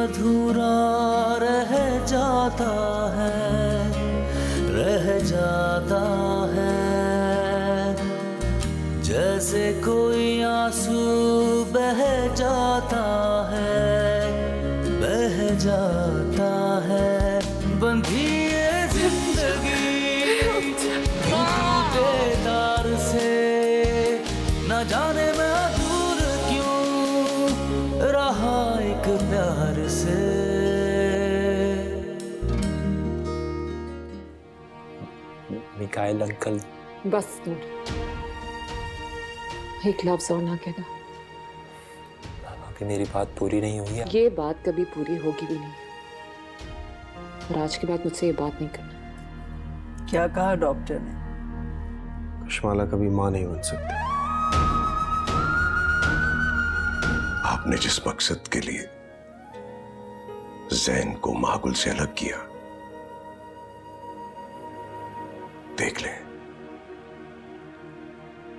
अधूरा रह जाता है, रह जाता है। जैसे कोई आंसू बह जाता है, बह जाता है। बंधी ये जिंदगी टूटे तार से, न जाने मैं दूर क्यों रहा एक प्यार से। मिकाइल अंकल, बस दूर, एक लफ्ज और ना कहना। अभी मेरी बात पूरी नहीं हुई है। ये बात कभी पूरी होगी भी नहीं, और आज के बाद मुझसे ये बात नहीं करना। क्या कहा डॉक्टर ने? कशमाला कभी मां नहीं बन सकती। आपने जिस मकसद के लिए जैन को महागुल से अलग किया, देख लें,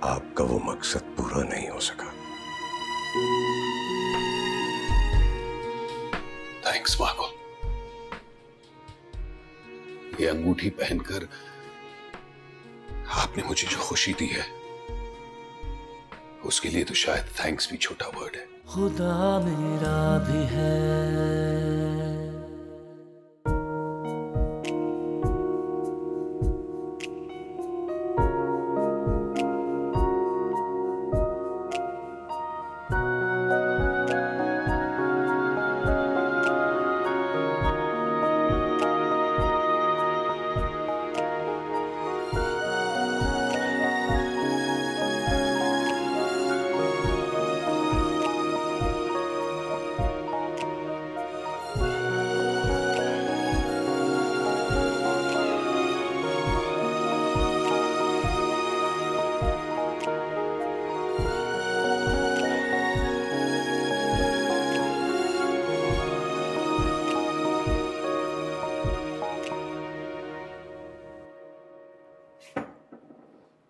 आपका वो मकसद पूरा नहीं हो सका। थैंक्स महागुल। ये अंगूठी पहनकर आपने मुझे जो खुशी दी है, उसके लिए तो शायद थैंक्स भी छोटा वर्ड है। खुदा मेरा भी है।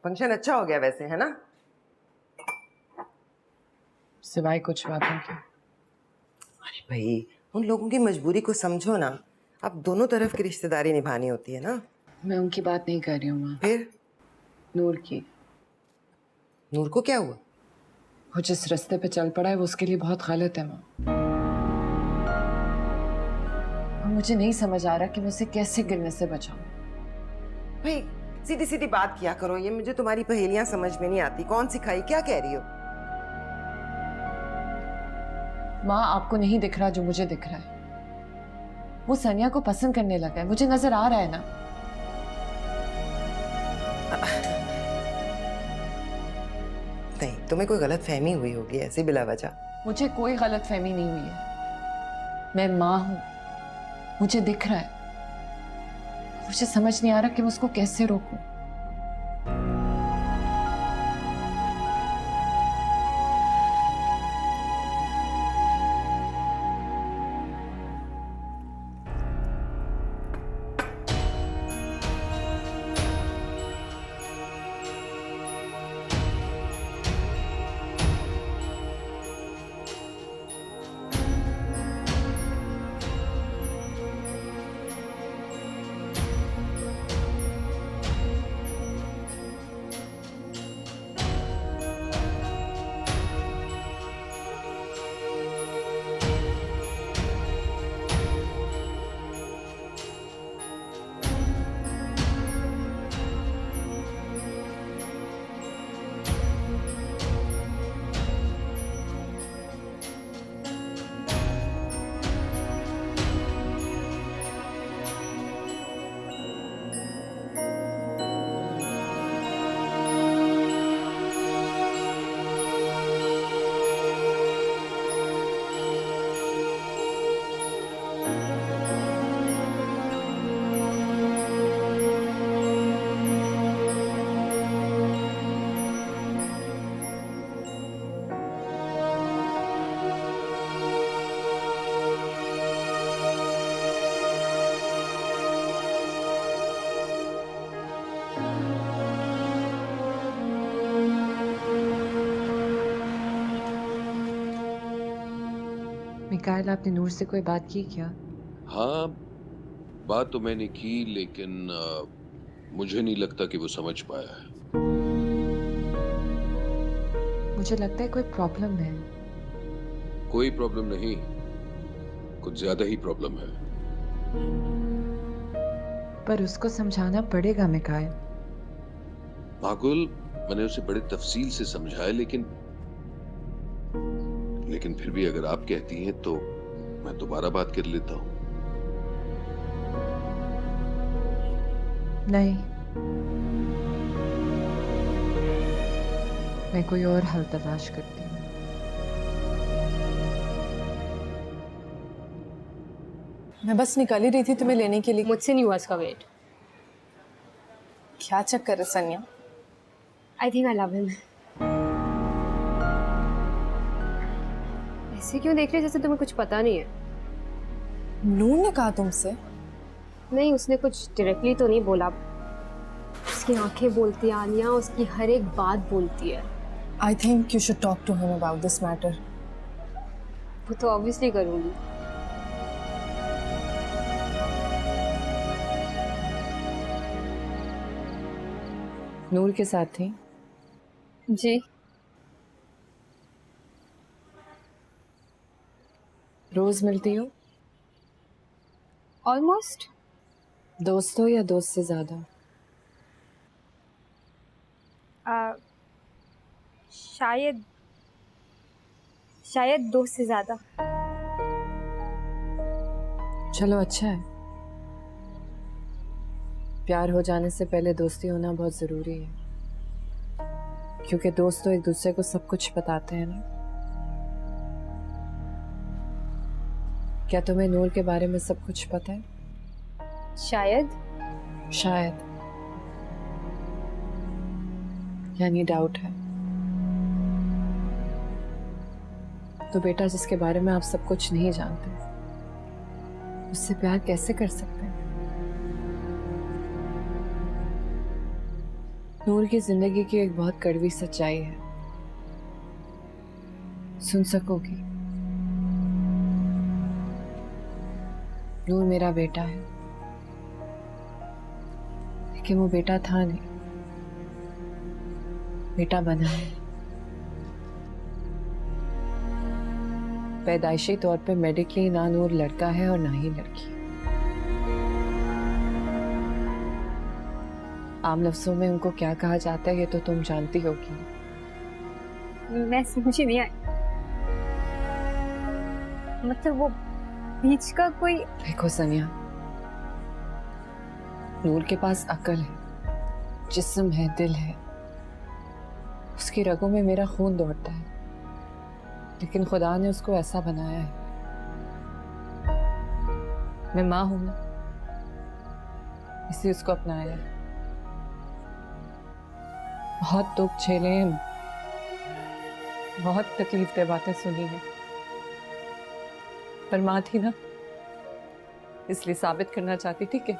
फंक्शन अच्छा हो गया वैसे, है ना? सिवाय कुछ बातों के। अरे भाई, उन लोगों की मजबूरी को समझो ना। अब दोनों तरफ की रिश्तेदारी निभानी होती है ना। मैं उनकी बात नहीं कर रही हूँ माँ, फिर नूर की। नूर को क्या हुआ? वो जिस रास्ते पे चल पड़ा है वो उसके लिए बहुत गलत है माँ। और मुझे नहीं समझ आ रहा कि मैं उसे कैसे गिरने से बचाऊं। भाई सीधी सीधी बात किया करो, ये मुझे तुम्हारी पहेलियां समझ में नहीं आती। कौन सिखाई, क्या कह रही हो? माँ आपको नहीं दिख रहा जो मुझे दिख रहा है। वो सनिया को पसंद करने लगा है, मुझे नजर आ रहा है ना। नहीं, तुम्हें कोई गलत फहमी हुई होगी ऐसे बिला वजह। मुझे कोई गलत फहमी नहीं हुई है। मैं माँ हूं, मुझे दिख रहा है। मुझे समझ नहीं आ रहा कि मैं उसको कैसे रोकूं। मिकाइल, आपने नूर से कोई बात की क्या? हाँ, बात तो मैंने की, लेकिन मुझे नहीं लगता कि वो समझ पाया है। मुझे लगता है कोई प्रॉब्लम है। कोई प्रॉब्लम नहीं, कुछ ज्यादा ही प्रॉब्लम है। पर उसको समझाना पड़ेगा मिकाइल। माकुल, मैंने उसे बड़े तफसील से समझाया, लेकिन फिर भी अगर आप कहती हैं तो मैं दोबारा बात कर लेता हूँ। नहीं, मैं कोई और हल तलाश करती हूँ। मैं बस निकल ही रही थी तुम्हें लेने के लिए। मुझसे नहीं हुआ इसका वेट। क्या चक्कर है सनिया? I think I love him. ऐसे क्यों देख रहे जैसे तुम्हें कुछ पता नहीं है? नूर ने कहा तुमसे? नहीं, उसने कुछ डायरेक्टली तो नहीं बोला। उसकी आंखें बोलती हैं आलिया, उसकी हर एक बात बोलती है। I think you should talk to him about this matter. वो तो ऑब्वियसली करूंगी। नूर के साथ थी? जी। रोज मिलती हो? ऑलमोस्ट। दोस्त हो या दोस्त से ज्यादा? शायद शायद दोस्त से ज्यादा। चलो अच्छा है। प्यार हो जाने से पहले दोस्ती होना बहुत जरूरी है, क्योंकि दोस्त तो एक दूसरे को सब कुछ बताते हैं ना। क्या तुम्हें नूर के बारे में सब कुछ पता है? शायद। शायद यानी डाउट है। तो बेटा, जिसके बारे में आप सब कुछ नहीं जानते, उससे प्यार कैसे कर सकते हैं? नूर की जिंदगी की एक बहुत कड़वी सच्चाई है, सुन सकोगी? नूर मेरा बेटा है, लेकिन वो बेटा था नहीं, बेटा बना है। पैदाइशी तौर पे मेडिकली ना नूर लड़का है और ना ही लड़की। आम लफ्जों में उनको क्या कहा जाता है ये तो तुम जानती होगी। मैं समझी नहीं आई। मतलब वो बीच का कोई। देखो सनिया, नूर के पास अकल है, जिस्म है, दिल है, उसकी रगों में मेरा खून दौड़ता है, लेकिन खुदा ने उसको ऐसा बनाया है। मैं माँ हूं ना, इसलिए उसको अपनाया है। बहुत दुख झेले हैं, बहुत तकलीफ दे बातें सुनी है, पर माँ थी ना, इसलिए साबित करना चाहती थी कि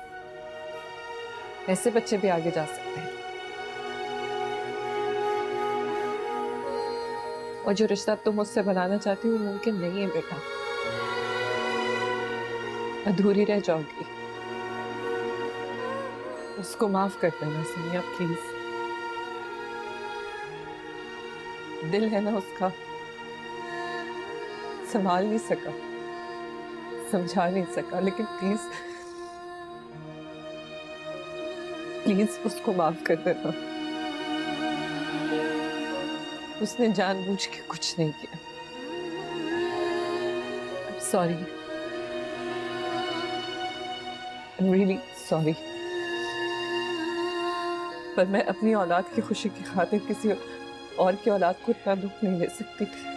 ऐसे बच्चे भी आगे जा सकते हैं। और जो रिश्ता तुम मुझसे बनाना चाहती हो मुमकिन नहीं है बेटा, अधूरी रह जाओगी। उसको माफ कर देना सनिया प्लीज। दिल है ना उसका, संभाल नहीं सका, समझा नहीं सका, लेकिन प्लीज प्लीज उसको माफ कर देना। उसने जानबूझ के कुछ नहीं किया। Sorry, I'm really sorry। पर मैं अपनी औलाद की खुशी की खातिर किसी और की औलाद को इतना दुख नहीं दे सकती थी।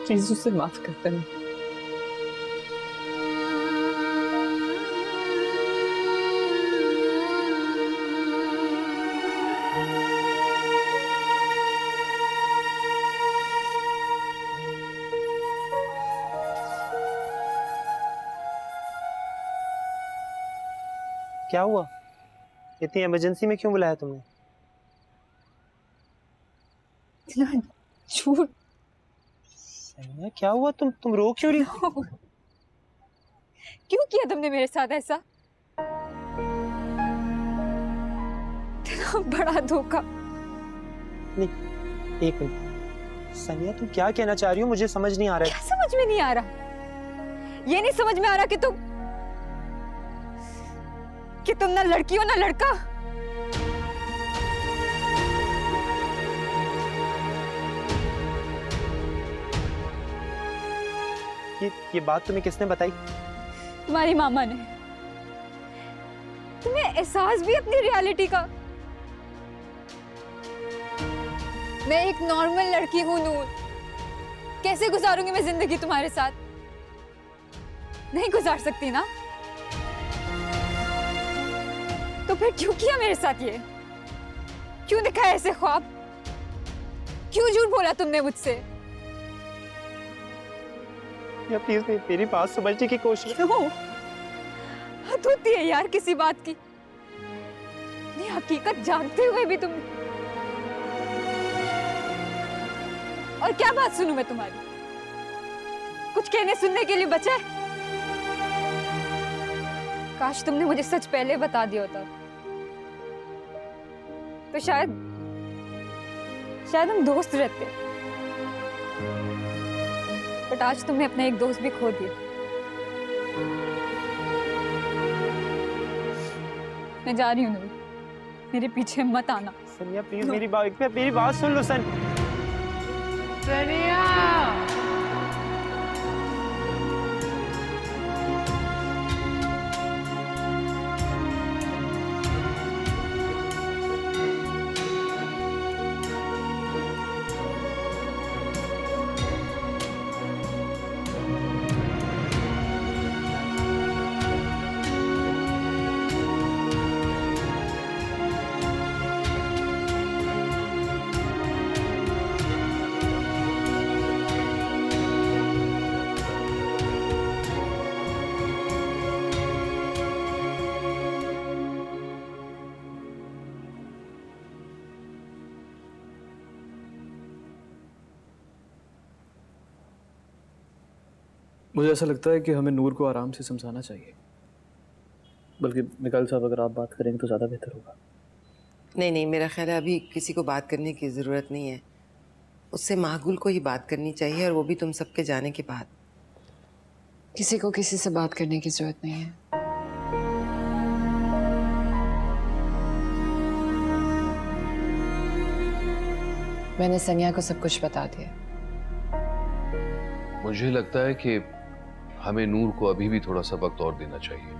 प्लीज उसे माफ कर देना। क्या हुआ? इतनी इमरजेंसी में क्यों बुलाया तुमने? इतना झूठ। सनिया क्या हुआ? तुम रो क्यों रही हो? क्यों किया तुमने मेरे साथ ऐसा? इतना बड़ा धोखा। नहीं, एक मिनट सनिया, तुम क्या कहना चाह रही हो? मुझे समझ नहीं आ रहा है। क्या समझ में नहीं आ रहा? ये नहीं समझ में आ रहा कि तुम ना लड़की हो ना लड़का। ये बात तुम्हें किसने बताई? तुम्हारी मामा ने। तुम्हें एहसास भी अपनी रियलिटी का? मैं एक नॉर्मल लड़की हूं नूर। कैसे गुजारूंगी मैं जिंदगी तुम्हारे साथ? नहीं गुजार सकती ना? तो फिर क्यों किया मेरे साथ ये? क्यों दिखाया ऐसे ख्वाब? क्यों झूठ बोला तुमने मुझसे? या प्लीज मेरी बात समझने की कोशिश। क्यों? हद होती है यार किसी बात की। नहीं, हकीकत जानते हुए भी तुम। और क्या बात सुनूं मैं तुम्हारी? कुछ कहने सुनने के लिए बचा है? काश तुमने मुझे सच पहले बता दिया होता, तो शायद हम दोस्त रहते। बट आज तुमने अपना एक दोस्त भी खो दिया। मैं जा रही हूँ नूर, मेरे पीछे मत आना। सनिया प्लीज मेरी बात सुन लो सनिया। मुझे ऐसा लगता है कि हमें नूर को आराम से समझाना चाहिए। बल्कि मिकाइल साहब, अगर आप बात करेंगे तो ज़्यादा बेहतर होगा। नहीं, मेरा ख्याल है अभी किसी को बात करने की ज़रूरत नहीं है। उससे माहगुल को ही बात करनी चाहिए, और वो भी तुम सबके जाने के बाद। किसी को किसी से बात करने की जरूरत नहीं है। मैंने सनिया को सब कुछ बता दिया। मुझे लगता है कि हमें नूर को अभी भी थोड़ा सा वक्त और देना चाहिए।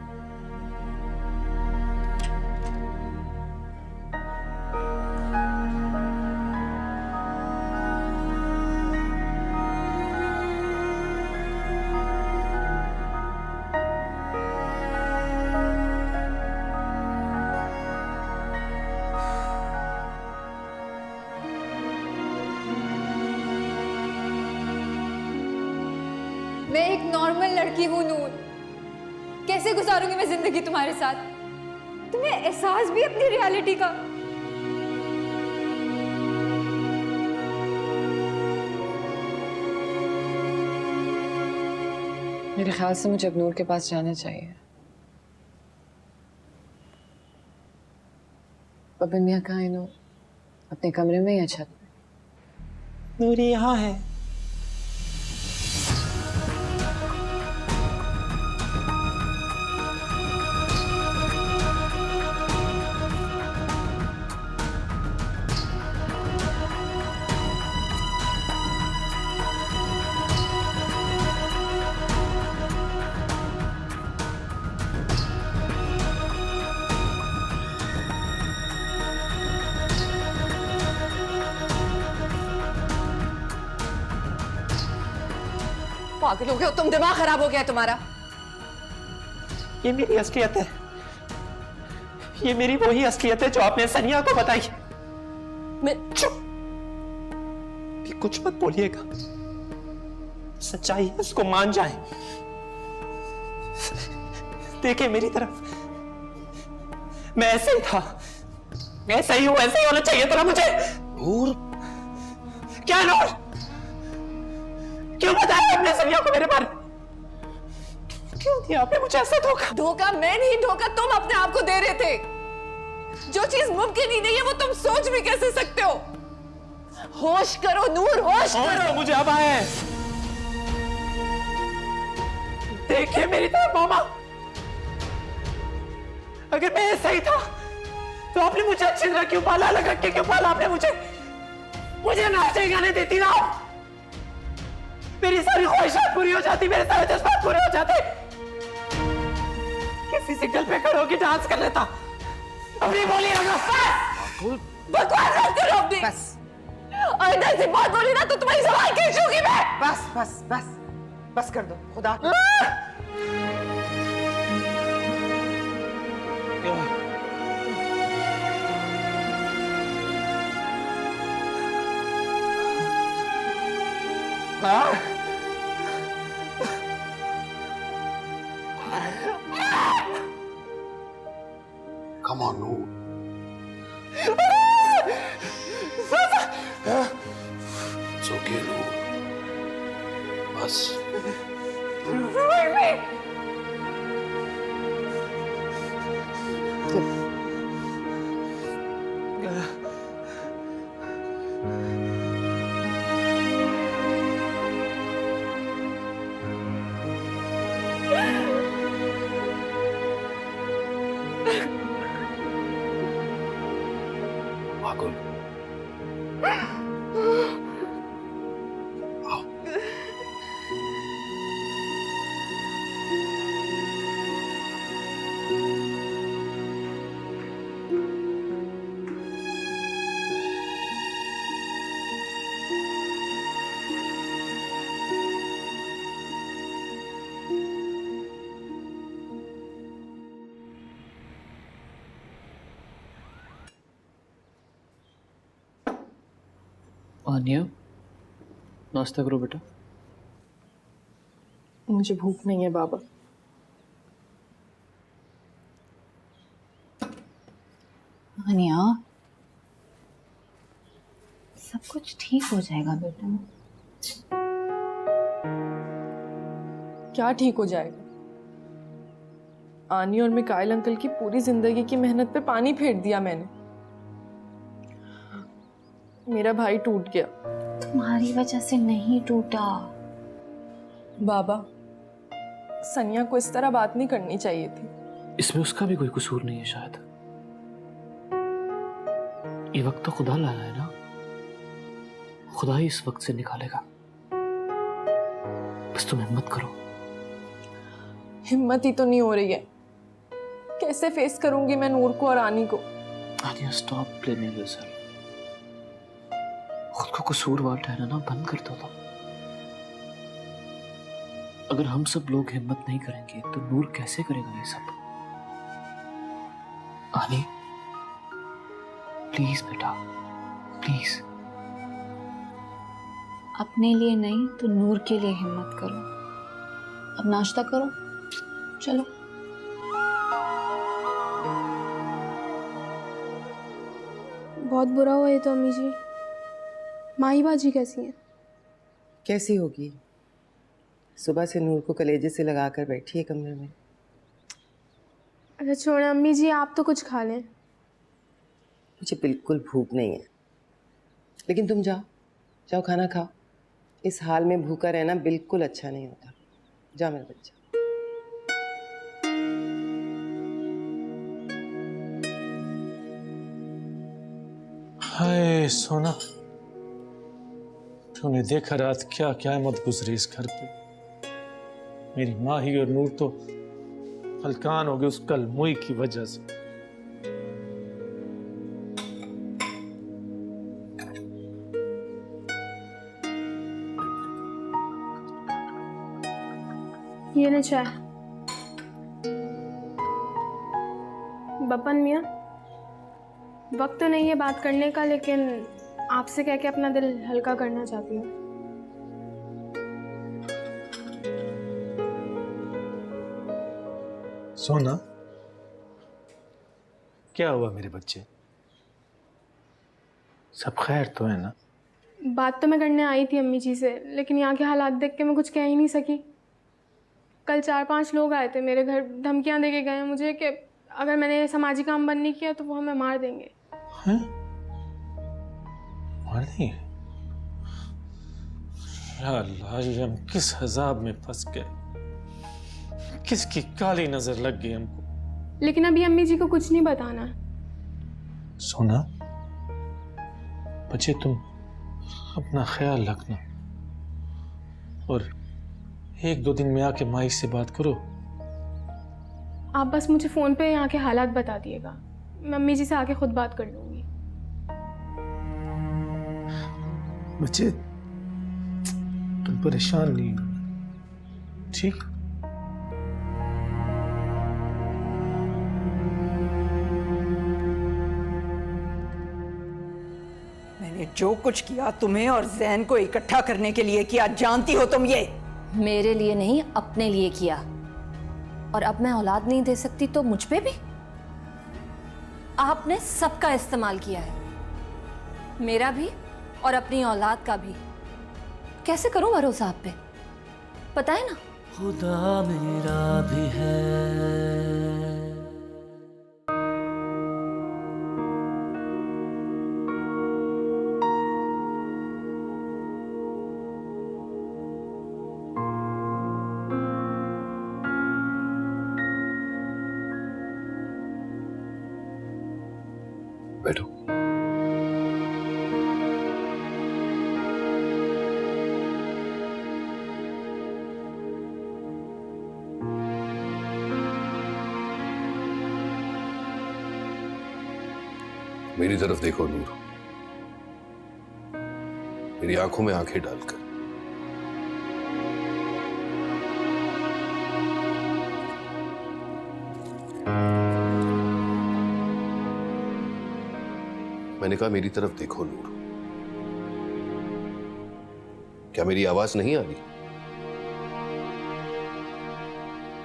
मैं एक नॉर्मल लड़की हूं नूर। कैसे गुजारूंगी मैं जिंदगी तुम्हारे साथ? तुम्हें एहसास भी अपनी रियलिटी का? मेरे ख्याल से मुझे अब नूर के पास जाना चाहिए। बबन मियां कहाँ है नूर? अपने कमरे में या छत पे? नूर यहाँ है। पागल हो गए हो तुम? दिमाग खराब हो गया है तुम्हारा? ये मेरी असलियत है। ये मेरी वही असलियत है जो आपने सनिया को बताई। मैं चुप। कुछ मत बोलिएगा। सच्चाई है, इसको मान जाए। देखे मेरी तरफ, मैं ऐसे ही था, ऐसा ही हूं, ऐसे ही होना चाहिए था ना मुझे। क्या नूर? क्यों बताया आपने सनिया को मेरे बारे में? क्यों दिया आपने मुझे ऐसा धोखा? धोखा मैं नहीं, धोखा तुम अपने आप को दे रहे थे। जो चीज मुमकिन ही नहीं है वो तुम सोच भी कैसे सकते हो? होश करो नूर, होश करो। तो मुझे अब आए देखिए मेरी तरफ मामा, अगर मैं ऐसा ही था तो आपने मुझे अच्छी तरह क्यों पाला, अलग रख के क्यों पाला आपने मुझे नाचने गाने देती ना, मेरी सारी ख्वाहिशात पूरी हो जाती, मेरे सारे जज्बात पूरे हो जाते, किसी सिग्नल पे खड़े होकर डांस कर लेता। अपनी बोली बकवास मत करो अपनी। बस और इधर से बहुत बोली ना तो तुम्हारी सवाल खींचूंगी मैं। बस बस बस बस कर दो खुदा की। Come on, Noor. It's okay, Noor. बस मागुल आनिया, नाश्ता करो बेटा। मुझे भूख नहीं है बाबा। आनिया, सब कुछ ठीक हो जाएगा बेटा। क्या ठीक हो जाएगा? आनी और मिकाइल अंकल की पूरी जिंदगी की मेहनत पे पानी फेर दिया मैंने। मेरा भाई टूट गया। तुम्हारी वजह से नहीं टूटा। बाबा, सनिया को इस तरह बात नहीं करनी चाहिए थी। इसमें उसका भी कोई कसूर नहीं है शायद। ये वक्त तो खुदा लाया है ना, खुदा ही इस वक्त से निकालेगा। बस तुम हिम्मत करो। हिम्मत ही तो नहीं हो रही है। कैसे फेस करूंगी मैं नूर को और आनी को? आनिया, स्टॉप ब्लेमिंग योरसेल्फ। खुद को कसूरवार ठहराना बंद कर दो। अगर हम सब लोग हिम्मत नहीं करेंगे तो नूर कैसे करेगा ये सब? आनी, प्लीज बेटा, प्लीज। अपने लिए नहीं तो नूर के लिए हिम्मत करो। अब नाश्ता करो, चलो। बहुत बुरा हुआ ये तो अम्मी जी। माही बाजी कैसी है? कैसी होगी? सुबह से नूर को कलेजे से लगा कर बैठी है कमरे में। अच्छा छोड़े अम्मी जी, आप तो कुछ खा लें। मुझे बिल्कुल भूख नहीं है, लेकिन तुम जाओ जाओ खाना खाओ। इस हाल में भूखा रहना बिल्कुल अच्छा नहीं होता। जाओ मेरा बच्चा। हाय सोना, तूने देखा रात क्या क़यामत गुजरी इस घर पे। मेरी माही और नूर तो हलकान हो गए उस कल मुई की वजह से। ये ना चाय। बपन मियाँ, वक्त तो नहीं है बात करने का, लेकिन आपसे कह के अपना दिल हल्का करना चाहती हूँ। सोना, क्या हुआ मेरे बच्चे? सब खैर तो है ना? बात तो मैं करने आई थी अम्मी जी से, लेकिन यहाँ के हालात देख के मैं कुछ कह ही नहीं सकी। कल 4-5 लोग आए थे मेरे घर, धमकियाँ दे के गए मुझे कि अगर मैंने समाजी काम बंद नहीं किया तो वो हमें मार देंगे। हैं? मार देंगे? या अल्लाह, ये हम किस अजाब में फंस गए, किसकी काली नजर लग गई हमको। लेकिन अभी अम्मी जी को कुछ नहीं बताना। सोना, बच्चे तुम अपना ख्याल रखना और 1-2 दिन में आके माई से बात करो। आप बस मुझे फ़ोन पे यहाँ के हालात बता दिएगा, मैं अम्मी जी से आके खुद बात कर लूँगी। बच्चे तुम परेशान नहीं होना, ठीक? मैंने जो कुछ किया तुम्हें और जैन को इकट्ठा करने के लिए किया, जानती हो तुम ये? मेरे लिए नहीं, अपने लिए किया। और अब मैं औलाद नहीं दे सकती तो मुझ पे भी? आपने सबका इस्तेमाल किया है, मेरा भी और अपनी औलाद का भी। कैसे करूं भरोसा आप पे, पता है ना? खुदा मेरा भी है। बैठो। मेरी तरफ देखो नूर, मेरी आंखों में आंखें डालकर। मैंने कहा मेरी तरफ देखो नूर। क्या मेरी आवाज नहीं आ रही?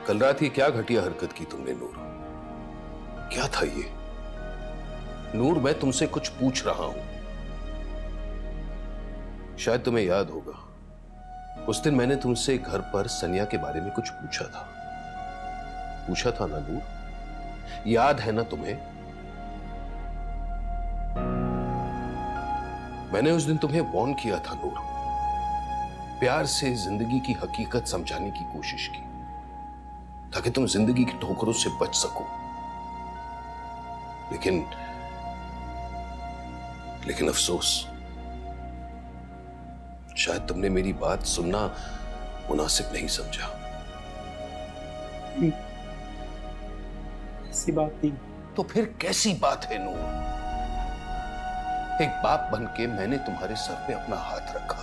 कल रात ये क्या घटिया हरकत की तुमने नूर? क्या था ये? नूर, मैं तुमसे कुछ पूछ रहा हूं। शायद तुम्हें याद होगा, उस दिन मैंने तुमसे घर पर सनिया के बारे में कुछ पूछा था ना नूर? याद है ना तुम्हें? मैंने उस दिन तुम्हें वार्न किया था नूर, प्यार से जिंदगी की हकीकत समझाने की कोशिश की ताकि तुम जिंदगी की ठोकरों से बच सको। लेकिन अफसोस, शायद तुमने मेरी बात सुनना मुनासिब नहीं समझा। ऐसी बात नहीं। तो फिर कैसी बात है नूर? एक बाप बन के मैंने तुम्हारे सर पे अपना हाथ रखा,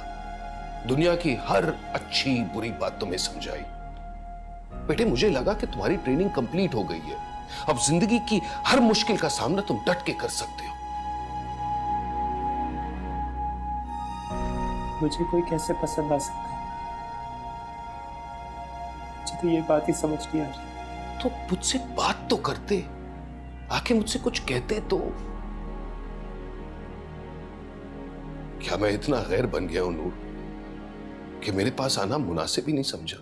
दुनिया की हर अच्छी बुरी बात तुम्हें समझाई। बेटे, मुझे लगा कि तुम्हारी ट्रेनिंग कंप्लीट हो गई है, अब जिंदगी की हर मुश्किल का सामना तुम डट के कर सकते हो। मुझे कोई कैसे पसंद आ सकता है? मुझे तो ये बात ही समझ नहीं आ रही। तो मुझसे बात तो करते, आके मुझसे कुछ कहते तो। क्या मैं इतना गैर बन गया हूं नूर कि मेरे पास आना मुनासिब ही नहीं समझा?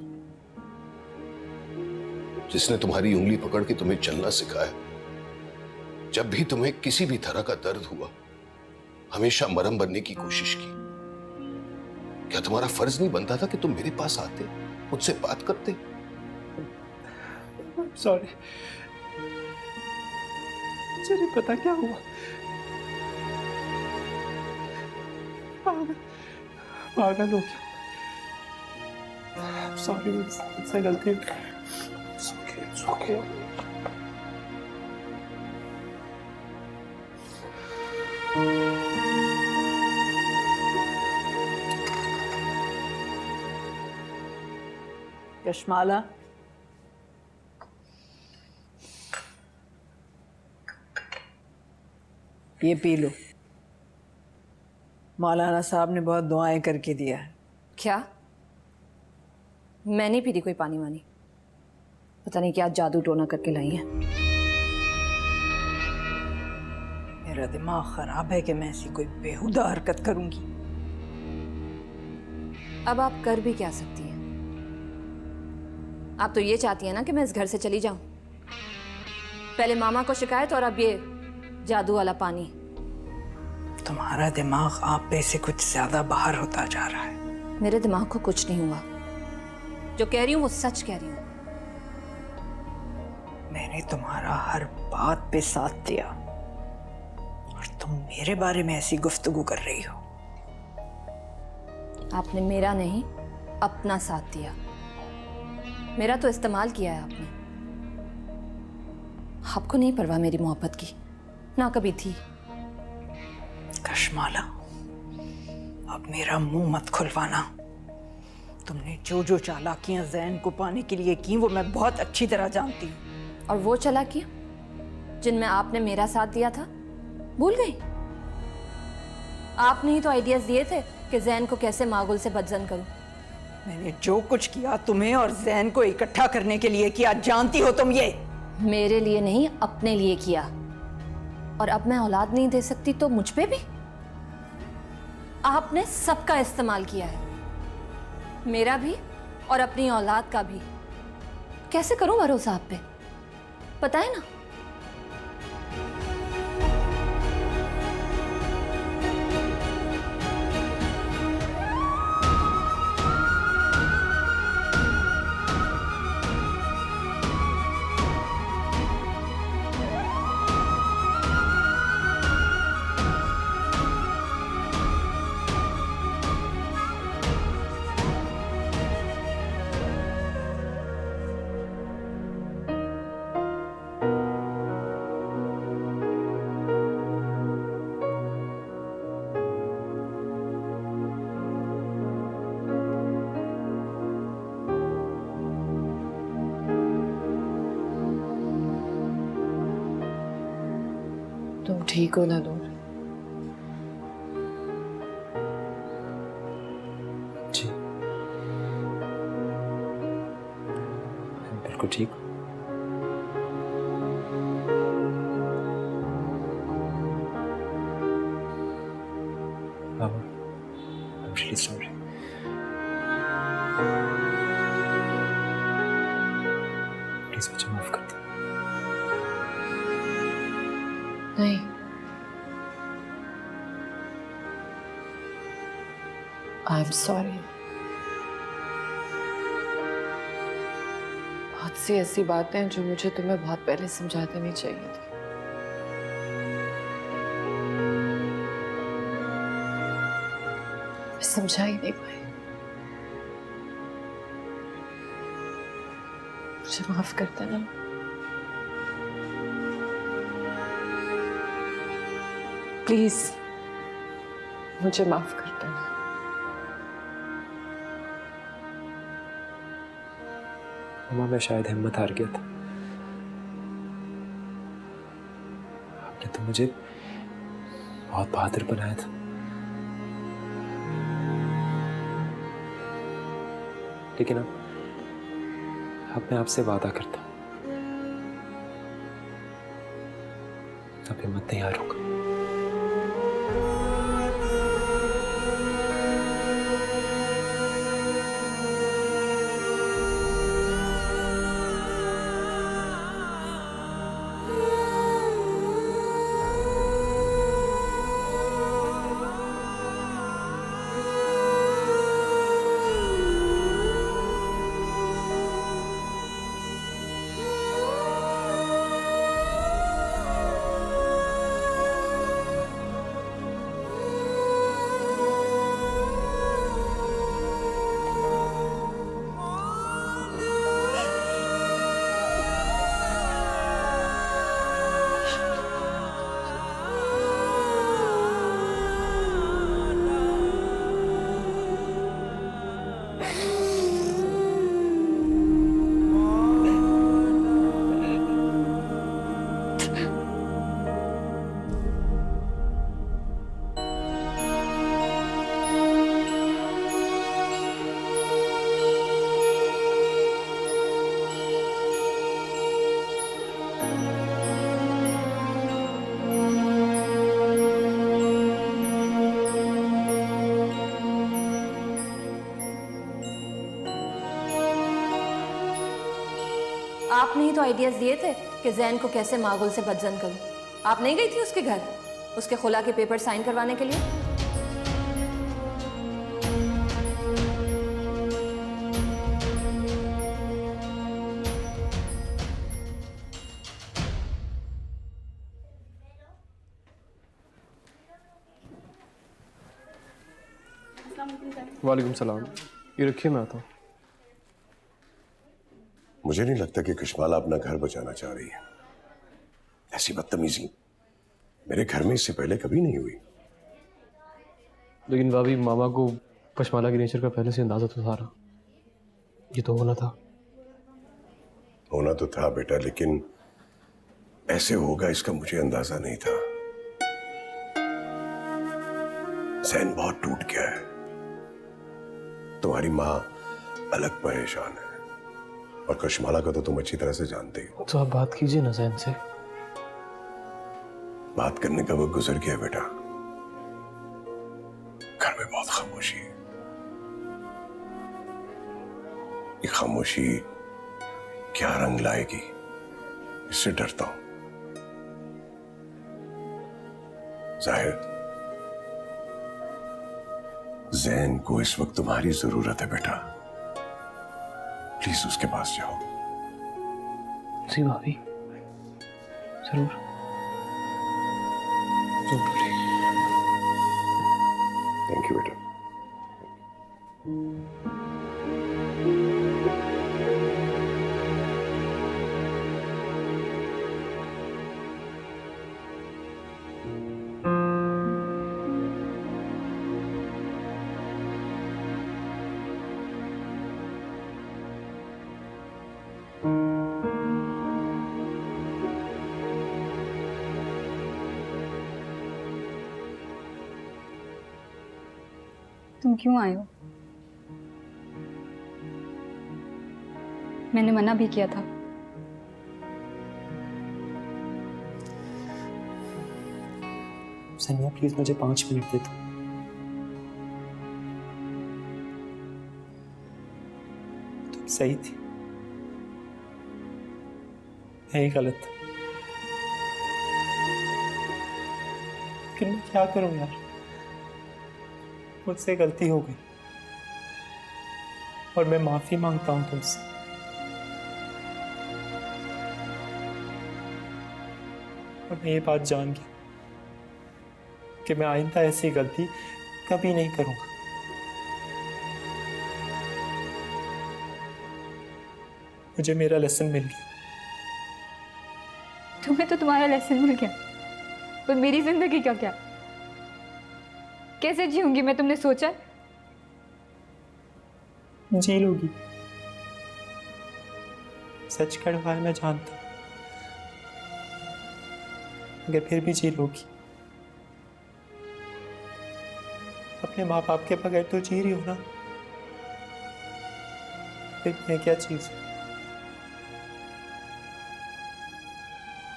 जिसने तुम्हारी उंगली पकड़ के तुम्हें चलना सिखाया, जब भी तुम्हें किसी भी तरह का दर्द हुआ, हमेशा मरहम बनने की कोशिश की। क्या तुम्हारा फर्ज नहीं बनता था कि तुम मेरे पास आते, मुझसे बात करते? सॉरी, मुझे नहीं पता क्या हुआ। पागल हो गया। सॉरी, मुझसे गलती। It's okay. यशमाला, ये पी लो। मौलाना साहब ने बहुत दुआएं करके दिया है। क्या? मैं नहीं पी रही कोई पानी वानी, पता नहीं क्या जादू टोना करके लाई है। मेरा दिमाग खराब है कि मैं ऐसी कोई बेहुदा हरकत करूंगी। अब आप कर भी क्या सकती हैं? आप तो ये चाहती हैं ना कि मैं इस घर से चली जाऊं। पहले मामा को शिकायत और अब ये जादू वाला पानी। तुम्हारा दिमाग आप पे से कुछ ज्यादा बाहर होता जा रहा है। मेरे दिमाग को कुछ नहीं हुआ, जो कह रही हूं वो सच कह रही हूं। मैंने तुम्हारा हर बात पे साथ दिया और तुम मेरे बारे में ऐसी गुफ्तगू कर रही हो। आपने मेरा नहीं अपना साथ दिया। मेरा तो इस्तेमाल किया है आपने। आपको नहीं परवाह मेरी मोहब्बत की, ना कभी थी। कशमाला, अब मेरा मुंह मत खुलवाना। तुमने जो जो चालाकियां जैन को पाने के लिए की वो मैं बहुत अच्छी तरह जानती हूँ। और वो चालाकियां जिनमें आपने मेरा साथ दिया था, भूल गई? आपने ही तो आइडियाज दिए थे कि जैन को कैसे मागुल से बदजन करूं। मैंने जो कुछ किया तुम्हें और जैन को इकट्ठा करने के लिए किया, जानती हो तुम ये। मेरे लिए नहीं, अपने लिए किया। और अब मैं औलाद नहीं दे सकती तो मुझ पे भी? आपने सबका इस्तेमाल किया है, मेरा भी और अपनी औलाद का भी। कैसे करूं भरोसा आप पे, पता है ना? तुम ठीक हो ना नूर? जी, मैं बिल्कुल ठीक हूँ। मामा, I'm really sorry. प्लीज मुझे माफ कर दो। नहीं, आई एम सॉरी। बहुत सी ऐसी बातें हैं जो मुझे तुम्हें बहुत पहले समझा देनी चाहिए थी। मैं समझा ही नहीं पाई। मुझे माफ कर देना। प्लीज मुझे माफ कर देना। मामा, मैं शायद हिम्मत हार गया था। आपने तो मुझे बहुत बहादुर बनाया था। लेकिन अब मैं आपसे वादा करता हूं, अब हिम्मत नहीं हारूंगा। आपने ही तो आइडियाज दिए थे कि जैन को कैसे मागुल से बदजन करूं। आप नहीं गई थी उसके घर उसके खुला के पेपर साइन करवाने के लिए? वालेकुम सलाम। ये रखिए, मैं आता हूँ। मुझे नहीं लगता कि कशमाला अपना घर बचाना चाह रही है। ऐसी बदतमीजी मेरे घर में इससे पहले कभी नहीं हुई। लेकिन भाभी, मामा को कशमाला के नेचर का पहले से अंदाजा तो था। ये तो होना था। होना तो था बेटा, लेकिन ऐसे होगा इसका मुझे अंदाजा नहीं था। जैन बहुत टूट गया है। तुम्हारी माँ अलग परेशान है, और कशमाला को तो तुम अच्छी तरह से जानते हो। तो आप बात कीजिए ना जैन से। बात करने का वक्त गुजर गया बेटा। घर में बहुत खामोशी है। ये खामोशी क्या रंग लाएगी, इससे डरता हूं। जाहिर, जैन को इस वक्त तुम्हारी जरूरत है बेटा। प्लीज उसके पास जाओ। जी भाभी, जरूर। थैंक यू बेटा। तुम क्यों आए हो? मैंने मना भी किया था। सनिया प्लीज मुझे 5 मिनट दे दो। तुम सही थी, मैं ही गलत था। लेकिन मैं क्या करूं यार, मुझसे गलती हो गई और मैं माफी मांगता हूं तुमसे। और मैं ये बात जान गया कि मैं आइंदा ऐसी गलती कभी नहीं करूंगा। मुझे मेरा लेसन मिल गया। तुम्हें तो तुम्हारा लेसन मिल गया, और मेरी जिंदगी का क्या? कैसे जीऊंगी मैं, तुमने सोचा? जी लोगी, सच कड़वा है मैं जानता हूं, मगर फिर भी जी लोगी। अपने माँ बाप के बगैर तो जी रही हो ना, फिर मैं क्या चीज हूं?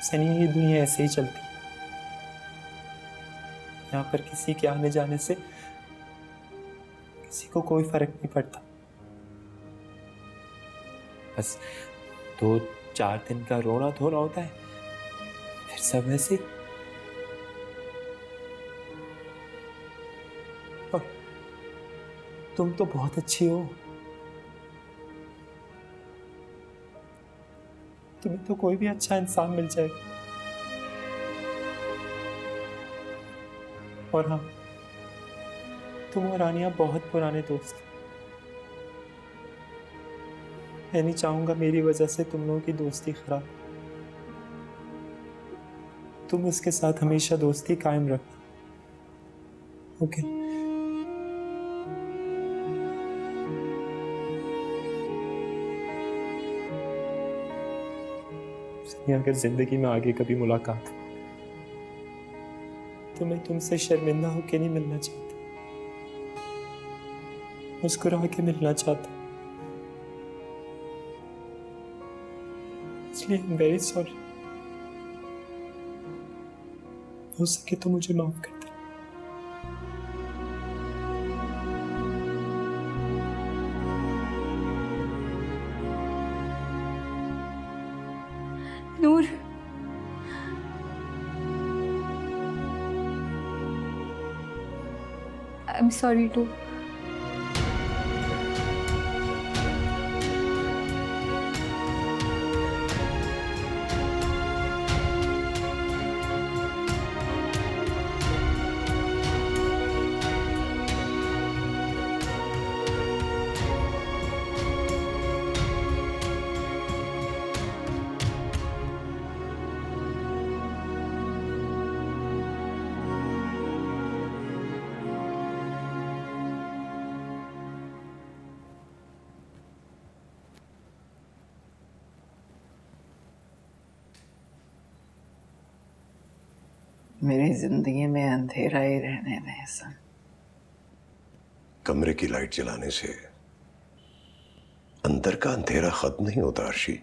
सनी, ये दुनिया ऐसे ही चलती है। यहाँ पर किसी के आने जाने से किसी को कोई फर्क नहीं पड़ता। बस 2-4 दिन का रोना धोना होता है, फिर सब ऐसे। और तुम तो बहुत अच्छी हो, तुम्हें तो कोई भी अच्छा इंसान मिल जाएगा। और हाँ, तुम और रानिया बहुत पुराने दोस्त हो। मैं नहीं चाहूंगा मेरी वजह से तुम लोगों की दोस्ती खराब। तुम उसके साथ हमेशा दोस्ती कायम रखना, ओके? अगर जिंदगी में आगे कभी मुलाकात तो मैं तुमसे शर्मिंदा होके नहीं मिलना चाहता, मुस्कुरा के मिलना चाहता। इसलिए आई एम वेरी सॉरी। हो सके तो मुझे माफ कर दे। I am sorry too. मेरी जिंदगी में अंधेरा ही रहने दें सन। कमरे की लाइट जलाने से अंदर का अंधेरा खत्म नहीं होता अर्शी।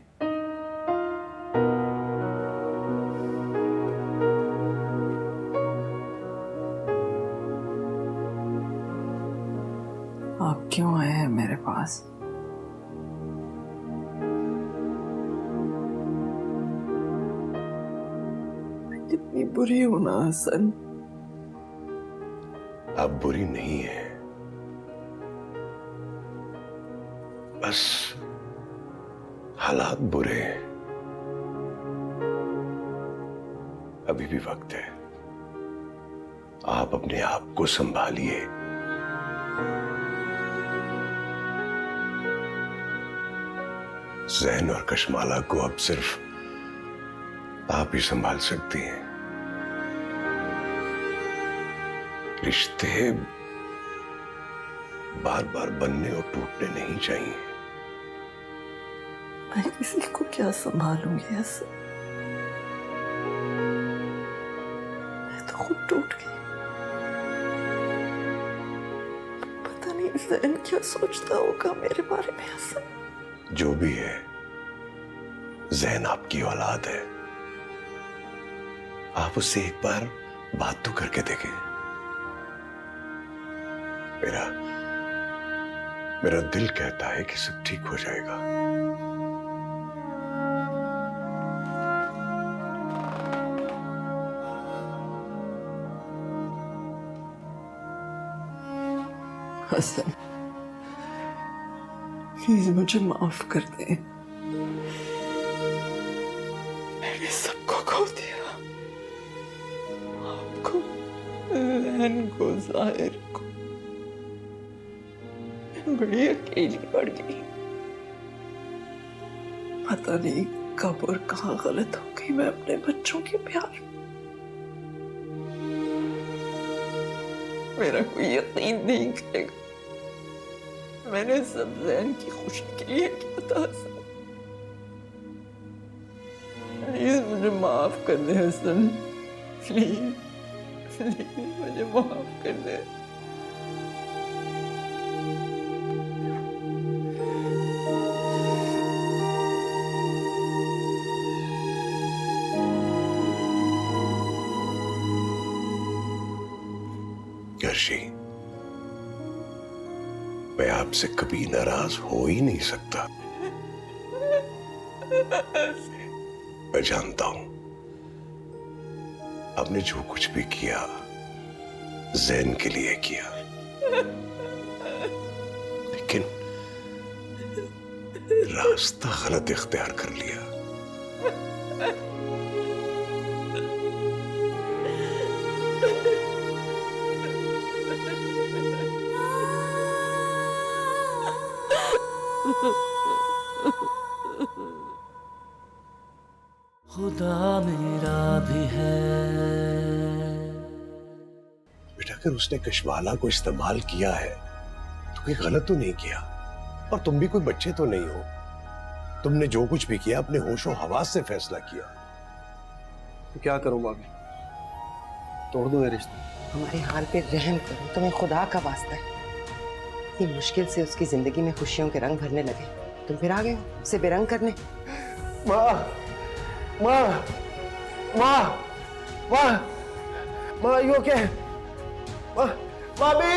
आप क्यों आए हैं मेरे पास? कितनी बुरी हूं ना हसन। आप बुरी नहीं है, बस हालात बुरे हैं। अभी भी वक्त है, आप अपने आप को संभालिए। जैन और कशमाला को अब सिर्फ आप ही संभाल सकती हैं। रिश्ते बार बार बनने और टूटने नहीं चाहिए। मैं किसी को क्या संभालूंगी ऐसे? मैं तो खुद टूट गई। पता नहीं जैन क्या सोचता होगा मेरे बारे में ऐसा। जो भी है, जैन आपकी औलाद है। आप उससे एक बार बात तो करके देखें। मेरा दिल कहता है कि सब ठीक हो जाएगा। हसन, प्लीज मुझे माफ कर दे। मैंने सबको खो दिया, आपको, जैन को, जाहिर को। मैं बड़ी अकेली पड़ गई। पता नहीं कब और कहाँ गलत हो गई मैं अपने बच्चों के प्यार। मेरा कोई यकीन नहीं करेगा, मैंने सब जैन की खुशी के लिए किया था। प्लीज मुझे माफ कर दे हसन, प्लीज प्लीज मुझे माफ कर दे। अर्शी, मैं आपसे कभी नाराज हो ही नहीं सकता। मैं जानता हूं आपने जो कुछ भी किया जैन के लिए किया, लेकिन रास्ता गलत इख्तियार कर लिया। खुदा मेरा भी है। बेटा, अगर उसने कशमाला को इस्तेमाल किया है तो कोई गलत तो नहीं किया, और तुम भी कोई बच्चे तो नहीं हो। तुमने जो कुछ भी किया अपने होशो हवास से फैसला किया। तो क्या करूं भाभी, तोड़ दूं ये रिश्ता? हमारे हाल पे रहम करो, तुम्हें खुदा का वास्ता है। इतनी मुश्किल से उसकी जिंदगी में खुशियों के रंग भरने लगे, तुम फिर आ गए हो उसे बेरंग करने। माँ माँ माँ माँ माँ, यू ओके? माँ, भाभी।